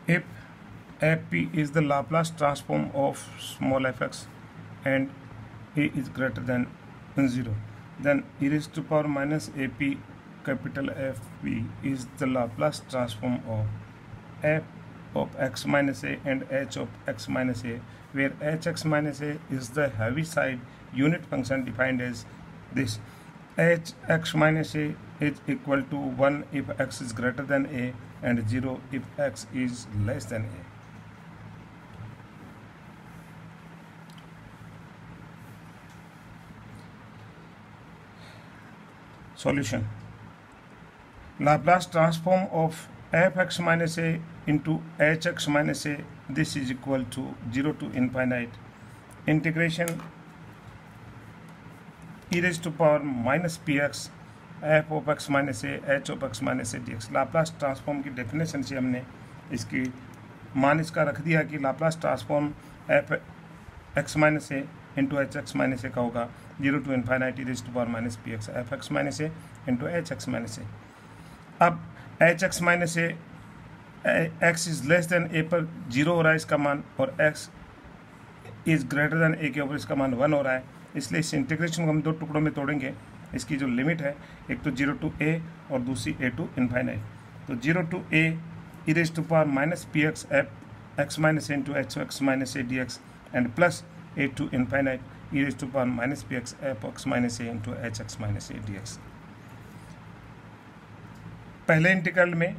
if fp is the Laplace transform of small fx and a is greater than 0, then e raised to power minus ap capital Fp is the Laplace transform of f of x minus a and h of x minus a, where hx minus a is the Heaviside unit function defined as this: hx minus a is equal to 1 if x is greater than a and 0 if x is less than a. Solution: Laplace transform of fx minus a into hx minus a, this is equal to 0 to infinite integration e raised to power minus px f of x minus a h of x minus a dx. Laplace transform की definition से हमने इसकी मान इसका रख दिया कि Laplace transform F X minus A into H X minus A का होगा 0 to infinite E raise to power minus P X F X minus A into H X minus A. अब H X minus A X is less than A पर 0 हो रहा है इसका मान, और एक्स इज ग्रेटर देन ए के ऊपर इसका मान 1 हो रहा है. इसलिए इस इंटीग्रेशन को हम दो टुकड़ों में तोड़ेंगे. इसकी जो लिमिट है, एक तो 0 टू ए और दूसरी ए टू इन्फाइनाइट. तो 0 to A E raise to power minus P X F X minus A into H X minus A D X and plus A to infinite E raise to power minus P X F X minus A into H X minus A D X. पहले integral में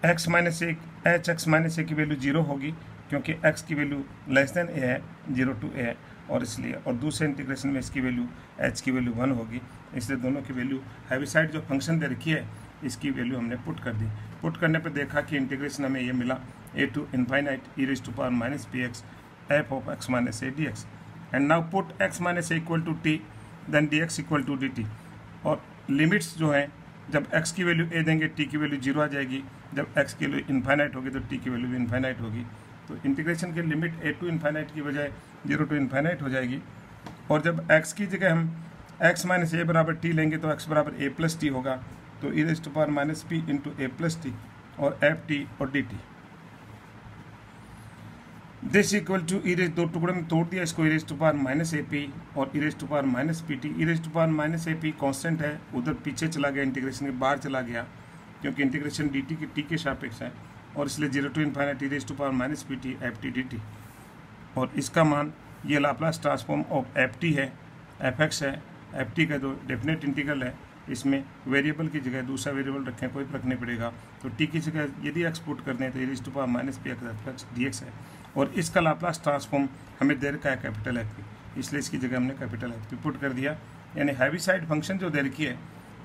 x minus A H X minus A की value 0 होगी क्योंकि x की value less than ए है, 0 to ए है, और इसलिए, और दूसरे इंटीग्रेशन में इसकी वैल्यू h की वैल्यू 1 होगी. इसलिए दोनों की वैल्यू हैविसाइड जो फंक्शन दे रखी है इसकी वैल्यू हमने पुट कर दी. पुट करने पर देखा कि इंटीग्रेशन हमें ये मिला A to infinite E raise to power minus P X F of X minus A D X. And now put X minus A equal to T then D X equal to D T. और limits जो हैं, जब x की value a देंगे t की value 0 आ जाएगी, जब x की वैल्यू इन्फाइनाइट होगी तो t की वैल्यू भी इन्फाइनाइट होगी. तो इंटीग्रेशन की लिमिट a टू इन्फाइनाइट की बजाय 0 टू इन्फाइनाइट हो जाएगी. और जब x की जगह हम x माइनस ए बराबर t लेंगे तो x बराबर a प्लस टी होगा. तो ई raise to power minus P into A plus T और एफ टी और D T. This equal to E raise, दो टुकड़े में तोड़ दिया इसको, E raise to power minus A P और E raise to power minus P T. E raise to power minus A P constant है, उधर पीछे चला गया, इंटीग्रेशन के बाहर चला गया क्योंकि इंटीग्रेशन डी टी की टी के सापेक्ष है, और इसलिए 0 to infinite E raise to power minus P T F T D T. और इसका मान ये Laplace transform of F T है, एफ एक्स है. एफ टी का जो डेफिनेट इंटीग्रल है, इसमें वेरिएबल की जगह दूसरा वेरिएबल रखें, कोई फर्क नहीं पड़ेगा. तो टी की जगह यदि एक्स पुट कर दें तो ई raise to power minus P X D X है. और इसका लाप्लास ट्रांसफॉर्म हमें दे रखा है कैपिटल एफ पी, इसलिए इसकी जगह हमने कैपिटल एफ पी पुट कर दिया. यानी हैविसाइड फंक्शन जो दे रखी है,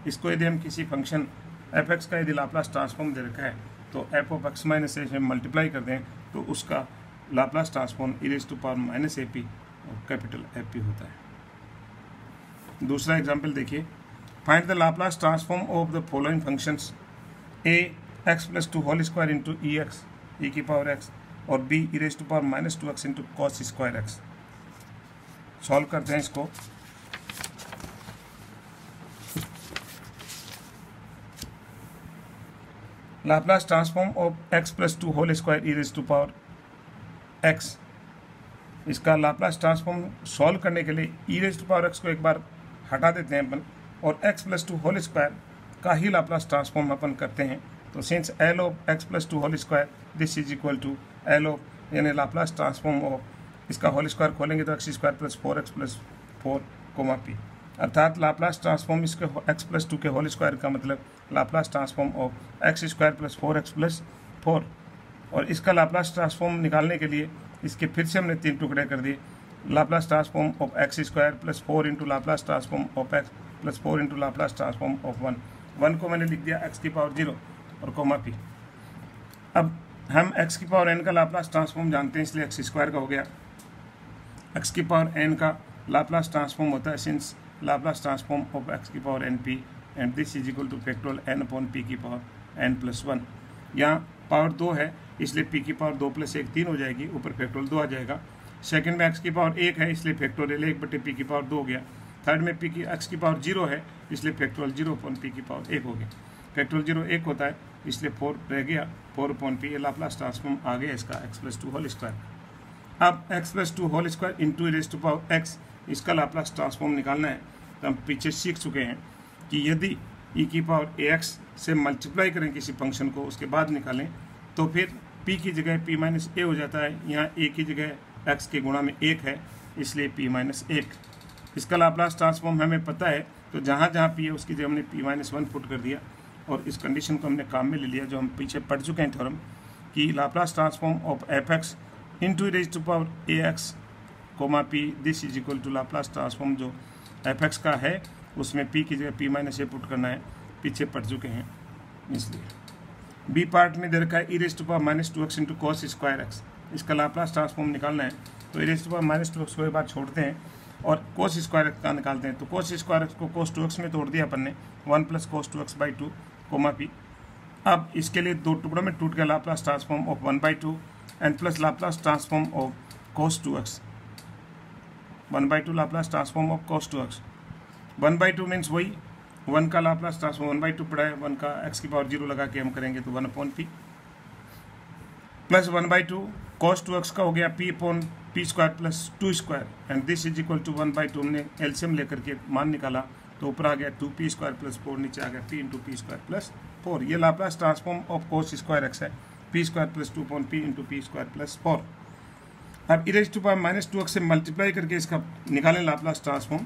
इसको यदि हम किसी फंक्शन एफ एक्स का यदि लाप्लास ट्रांसफॉर्म दे रखा है तो F of X minus A से मल्टीप्लाई कर दें तो उसका Laplace transform E raise to power minus A P और कैपिटल एफ पी होता है. दूसरा एग्जाम्पल देखिए. Find the Laplace transform of the following functions A X plus 2 whole square into E X E की पावर एक्स और b E raise to power minus 2x into cos square X. Solve करते हैं इसको. Laplace transform of x plus 2 whole square e raise to power x. इसका Laplace transform solve करने के लिए e raise to power x को एक बार हटा देते हैं अपन, और x प्लस 2 होल स्क्वायर का ही लाप्लास ट्रांसफॉर्म अपन करते हैं. तो since L of x plus 2 whole square this is equal to L of, यानी लाप्लास ट्रांसफॉर्म ऑफ, इसका होल स्क्वायर खोलेंगे तो X square plus 4x plus 4 comma P, अर्थात Laplace transform इसके x प्लस 2 के होल स्क्वायर का मतलब Laplace transform of X square plus 4x plus 4. और इसका लाप्लास ट्रांसफॉर्म निकालने के लिए इसके फिर से हमने 3 टुकड़े कर दिए. Laplace transform of X square plus 4 into Laplace transform of x plus 4 into Laplace transform of 1 को मैंने लिख दिया x की पावर 0 और कोमा पी. अब हम x की पावर n का लाप्लास ट्रांसफॉर्म जानते हैं, इसलिए एक्स स्क्वायर का हो गया. x की पावर n का लाप्लास ट्रांसफॉर्म होता है since Laplace transform of x की power n p and this is equal two factorial n upon p की पावर n प्लस 1. यहाँ पावर 2 है इसलिए p की पावर 2 प्लस 1 3 हो जाएगी, ऊपर फैक्टोरियल 2 आ जाएगा. सेकंड में x की पावर 1 है इसलिए फैक्टोरियल 1 बटे p की पावर 2 हो गया. थर्ड में x की पावर 0 है इसलिए फैक्टोरियल 0 अपॉन p की पावर 1 हो गया. फैक्टोरियल 0 1 होता है इसलिए 4 रह गया, 4/p। ये लाप्लास ट्रांसफॉर्म आ गया इसका x+2 होल स्क्वायर। अब x+2 whole square into e⁻x, इसका लाप्लास ट्रांसफॉर्म निकालना है। तो हम पीछे सीख चुके हैं कि यदि e⁻ax से मल्टीप्लाई करें किसी फंक्शन को, उसके बाद निकालें, तो फिर p की जगह p-a हो जाता है। यहाँ a की जगह x के गुणा में 1 है, इसलिए p-1। इसका लाप्लास ट्रांसफॉर्म हमें पता है, तो जहाँ जहाँ p है उसकी जगह हमने p-1 पुट कर दिया और इस कंडीशन को हमने काम में ले लिया, जो हम पीछे पढ़ चुके हैं थ्योरम कि Laplace transform of f(x) into e⁻ax, p, this is equal to Laplace transform जो f(x) का है उसमें p की जगह p-a पुट करना है, पीछे पढ़ चुके हैं। इसलिए बी पार्ट में दे रखा है e⁻−2x into cos square x, इसका लाप्लास ट्रांसफॉर्म निकालना है। तो e⁻−2x को एक बार छोड़ते हैं और cos स्क्वायर x का निकालते हैं। तो cos स्क्वायर x को cos 2x में तोड़ दिया अपन ने, 1 + cos 2x/2, p। अब इसके लिए दो टुकड़ों में टूट गया Laplace transform of 1/2 and plus Laplace transform of cos 2x, 1/2 Laplace transform of cos 2x। 1/2 means वही 1 का लाप्लास ट्रांसफॉर्म 1/2 पड़ा है, 1 का x⁻0 लगा के हम करेंगे तो 1/p प्लस 1/2 cos 2x का हो गया p/p² plus 2² and this is equal to 1/2। हमने एलसीएम लेकर के मान निकाला तो ऊपर आ गया 2p² प्लस 4, नीचे आ गया p×p² प्लस 4। ये Laplace transform of cos square x है, p² प्लस 2p×p² प्लस 4। अब e⁻−2x से मल्टीप्लाई करके इसका निकालें लाप्लास ट्रांसफॉर्म,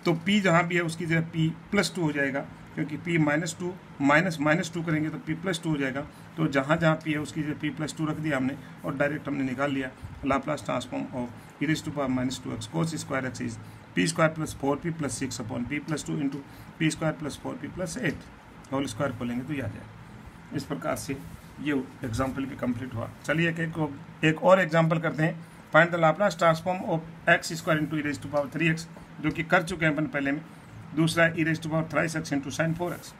तो p जहाँ भी है उसकी जगह p+2 हो जाएगा, क्योंकि p-2 -2 करेंगे तो p+2 हो जाएगा। तो जहाँ जहाँ p है उसकी जगह p+2 रख दिया हमने और डायरेक्ट हमने निकाल लिया Laplace transform of e⁻−2x cos square x is p² plus 4p plus 6/p plus 2 into p² plus 4p plus 8 whole square खोलेंगे तो ये आ जाएगा। इस प्रकार से ये एग्जाम्पल भी कंप्लीट हुआ। चलिए एक और एग्जाम्पल करते हैं। Find the Laplace transform of x² into e⁻3x, जो कि कर चुके हैं अपन पहले में। दूसरा e⁻3x into sin 4x।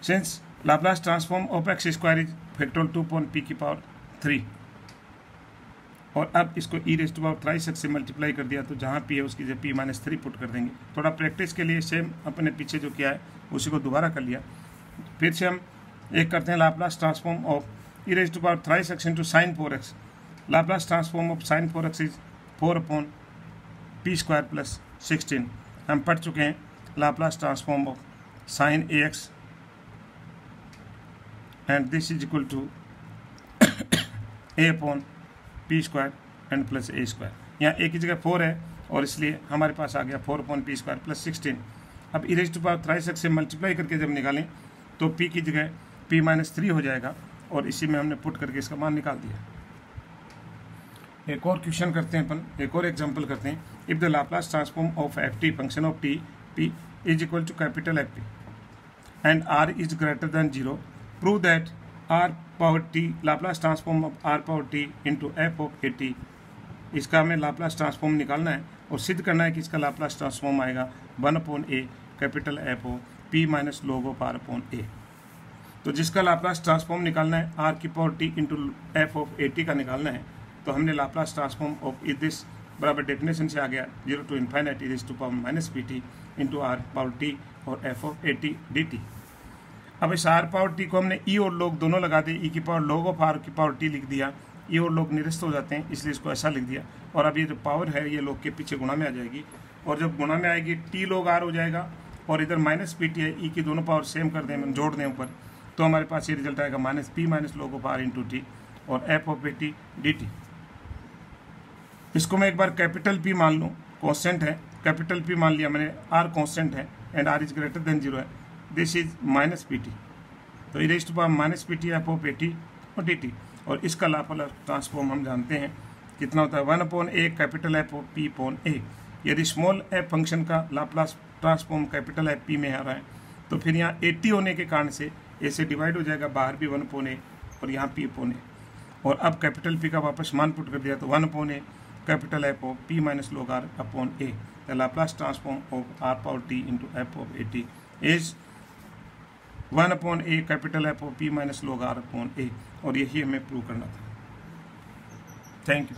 Since Laplace transform of x² is factorial 2/p⁻3 और अब इसको e⁻3x से मल्टीप्लाई कर दिया, तो जहाँ p है उसकी जगह p-3 पुट कर देंगे। थोड़ा प्रैक्टिस के लिए सेम अपने पीछे जो किया है उसी को दोबारा कर लिया। फिर से हम एक करते हैं Laplace transform of e⁻3x into sin 4x। Laplace transform of sin 4x is 4/p² plus 16। हम पढ़ चुके हैं Laplace transform of sin ax and this is equal to a/p² and plus a²। यहाँ a की जगह 4 है और इसलिए हमारे पास आ गया 4/p² प्लस 16। अब e⁻3x से मल्टीप्लाई करके जब निकालें तो p की जगह p-3 हो जाएगा और इसी में हमने पुट करके इसका मान निकाल दिया। एक और क्वेश्चन करते हैं अपन, एक और एग्जांपल करते हैं। If the Laplace transform of ft function of t p is equal to capital F and r is greater than 0, prove that r⁻t Laplace transform of r⁻t into f of at। इसका हमें Laplace transform निकालना है और सिद्ध करना है कि इसका लाप्लास ट्रांसफॉर्म आएगा 1/a capital F of p minus log of r/a। तो जिसका लाप्लास ट्रांसफॉर्म निकालना है r⁻t into f of at का निकालना है, तो हमने लाप्लास ट्रांसफॉर्म ऑफ दिस बराबर डेफिनेशन से आ गया 0 to infinity e⁻pt into r⁻t और f ऑफ at dt। अब इस r⁻t को हमने e और log दोनों लगा दिए, e⁻log ऑफ r⁻t लिख दिया, e और log निरस्त हो जाते हैं इसलिए इसको ऐसा लिख दिया। और अब ये जो पावर है ये log के पीछे गुणा में आ जाएगी और जब गुणा में आएगी t log r हो जाएगा और इधर -pt है, e की दोनों पावर सेम कर दें, जोड़ दें ऊपर, तो हमारे पास ये रिजल्ट आएगा -p minus log of r into t और f ऑफ at dt। इसको मैं एक बार कैपिटल P मान लूँ, कॉन्स्टेंट है, कैपिटल P मान लिया मैंने, r कॉन्स्टेंट है and r is greater than 0 है, दिस इज -pt। तो e⁻−pt f ऑफ at और dt। और इसका लाप्लास ट्रांसफॉर्म हम जानते हैं कितना होता है 1/a capital F of p/a। यदि स्मॉल f फंक्शन का Laplace transform capital F p में आ रहा है तो फिर यहाँ 80 होने के कारण से a से डिवाइड हो जाएगा, बाहर भी 1/a और यहाँ p/a। और अब कैपिटल P का वापस मान पुट कर दिया तो 1/a capital F of p minus log r/a। The Laplace transform of r⁻t into f of at is 1/a capital F of p minus log r/a। और यही हमें प्रूव करना था। Thank you.